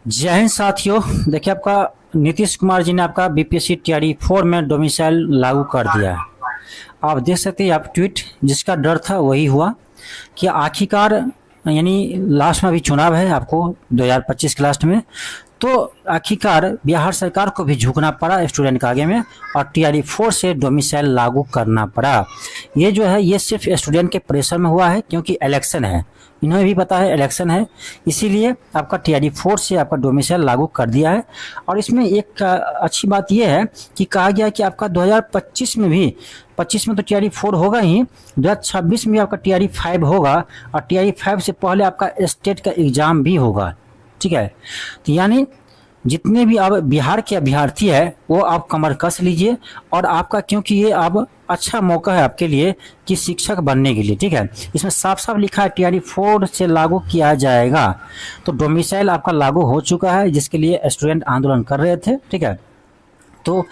जय हिंद साथियों। देखिए, आपका नीतीश कुमार जी ने आपका बीपीएससी तैयारी 4 में डोमिसाइल लागू कर दिया है। आप देख सकते हैं, आप ट्वीट जिसका डर था वही हुआ कि आखिरकार यानी लास्ट में अभी चुनाव है आपको 2025 के लास्ट में, तो आखिरकार बिहार सरकार को भी झुकना पड़ा स्टूडेंट के आगे में और टीआरई 4 से डोमिसाइल लागू करना पड़ा। ये जो है ये सिर्फ स्टूडेंट के प्रेशर में हुआ है, क्योंकि इलेक्शन है, इन्हें भी पता है इलेक्शन है, इसीलिए आपका टीआरई 4 से आपका डोमिसाइल लागू कर दिया है। और इसमें एक अच्छी बात यह है कि कहा गया कि आपका 2025 में भी 25 में तो टीआरई 4 होगा ही, 2026 में भी आपका टीआरई 5 होगा और टीआरई 5 से पहले आपका स्टेट का एग्जाम भी होगा। ठीक है, तो यानी जितने भी अब बिहार के अभ्यर्थी है वो आप कमर कस लीजिए और आपका, क्योंकि ये अब अच्छा मौका है आपके लिए कि शिक्षक बनने के लिए। ठीक है, इसमें साफ साफ लिखा है टीआरई 4 से लागू किया जाएगा। तो डोमिसाइल आपका लागू हो चुका है, जिसके लिए स्टूडेंट आंदोलन कर रहे थे। ठीक है, तो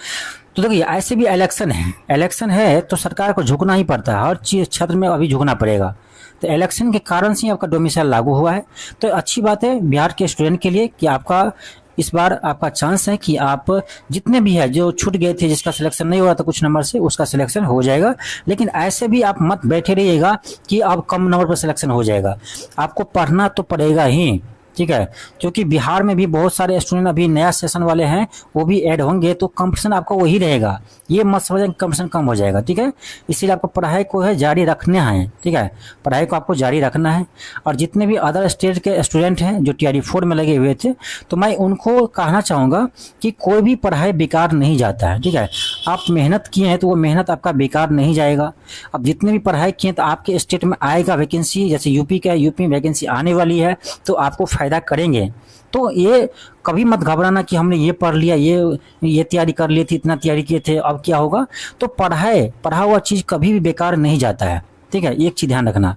देखिए, ऐसे भी इलेक्शन है तो सरकार को झुकना ही पड़ता है, हर चीज क्षेत्र में अभी झुकना पड़ेगा। तो इलेक्शन के कारण से आपका डोमिसाइल लागू हुआ है। तो अच्छी बात है बिहार के स्टूडेंट के लिए कि आपका इस बार आपका चांस है कि आप जितने भी है जो छूट गए थे, जिसका सिलेक्शन नहीं हुआ था कुछ नंबर से, उसका सिलेक्शन हो जाएगा। लेकिन ऐसे भी आप मत बैठे रहिएगा कि अब कम नंबर पर सिलेक्शन हो जाएगा, आपको पढ़ना तो पड़ेगा ही। ठीक है, क्योंकि बिहार में भी बहुत सारे स्टूडेंट अभी नया सेशन वाले हैं, वो भी ऐड होंगे, तो कंपटीशन आपका वही रहेगा। ये मत समझें कंपटीशन कम हो जाएगा। ठीक है, इसीलिए आपको पढ़ाई को है जारी रखना है। ठीक है, पढ़ाई को आपको जारी रखना है। और जितने भी अदर स्टेट के स्टूडेंट हैं जो टीआरई 4 में लगे हुए थे, तो मैं उनको कहना चाहूँगा कि कोई भी पढ़ाई बेकार नहीं जाता है। ठीक है, आप मेहनत किए हैं तो वो मेहनत आपका बेकार नहीं जाएगा। अब जितने भी पढ़ाई किए तो आपके स्टेट में आएगा वैकेंसी, जैसे यूपी का, यूपी में वैकेंसी आने वाली है, तो आपको फायदा करेंगे। तो ये कभी मत घबराना कि हमने ये पढ़ लिया, ये तैयारी कर ली थी, इतना तैयारी किए थे, अब क्या होगा। तो पढ़ा हुआ चीज कभी भी बेकार नहीं जाता है। ठीक है, एक चीज ध्यान रखना।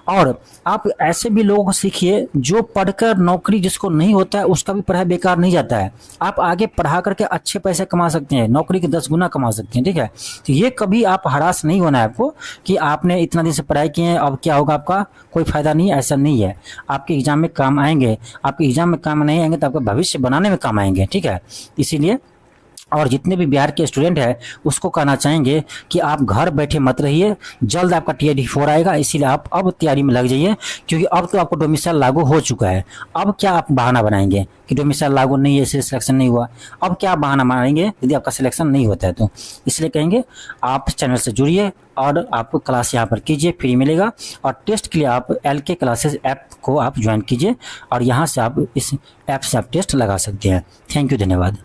और आप ऐसे भी लोगों को सीखिए जो पढ़कर नौकरी जिसको नहीं होता है, उसका भी पढ़ाई बेकार नहीं जाता है। आप आगे पढ़ा करके अच्छे पैसे कमा सकते हैं, नौकरी के 10 गुना कमा सकते हैं। ठीक है, तो ये कभी आप हरास नहीं होना है आपको कि आपने इतना दिन से पढ़ाई की है, अब क्या होगा, आपका कोई फायदा नहीं है, ऐसा नहीं है। आपके एग्जाम में काम आएंगे, आपके एग्जाम में काम नहीं आएंगे तो आपका भविष्य बनाने में काम आएंगे। ठीक है, इसीलिए और जितने भी बिहार के स्टूडेंट हैं उसको कहना चाहेंगे कि आप घर बैठे मत रहिए, जल्द आपका टीआरई 4 आएगा, इसीलिए आप अब तैयारी में लग जाइए, क्योंकि अब तो आपको डोमिसाइल लागू हो चुका है। अब क्या आप बहाना बनाएंगे कि डोमिसाइल लागू नहीं है इसलिए सिलेक्शन नहीं हुआ। अब क्या बहाना बनाएंगे यदि आपका सिलेक्शन नहीं होता है तो। इसलिए कहेंगे आप चैनल से जुड़िए और आपको क्लास यहाँ पर कीजिए, फ्री मिलेगा। और टेस्ट के लिए आप LK क्लासेस ऐप को आप ज्वाइन कीजिए और यहाँ से आप इस ऐप से आप टेस्ट लगा सकते हैं। थैंक यू, धन्यवाद।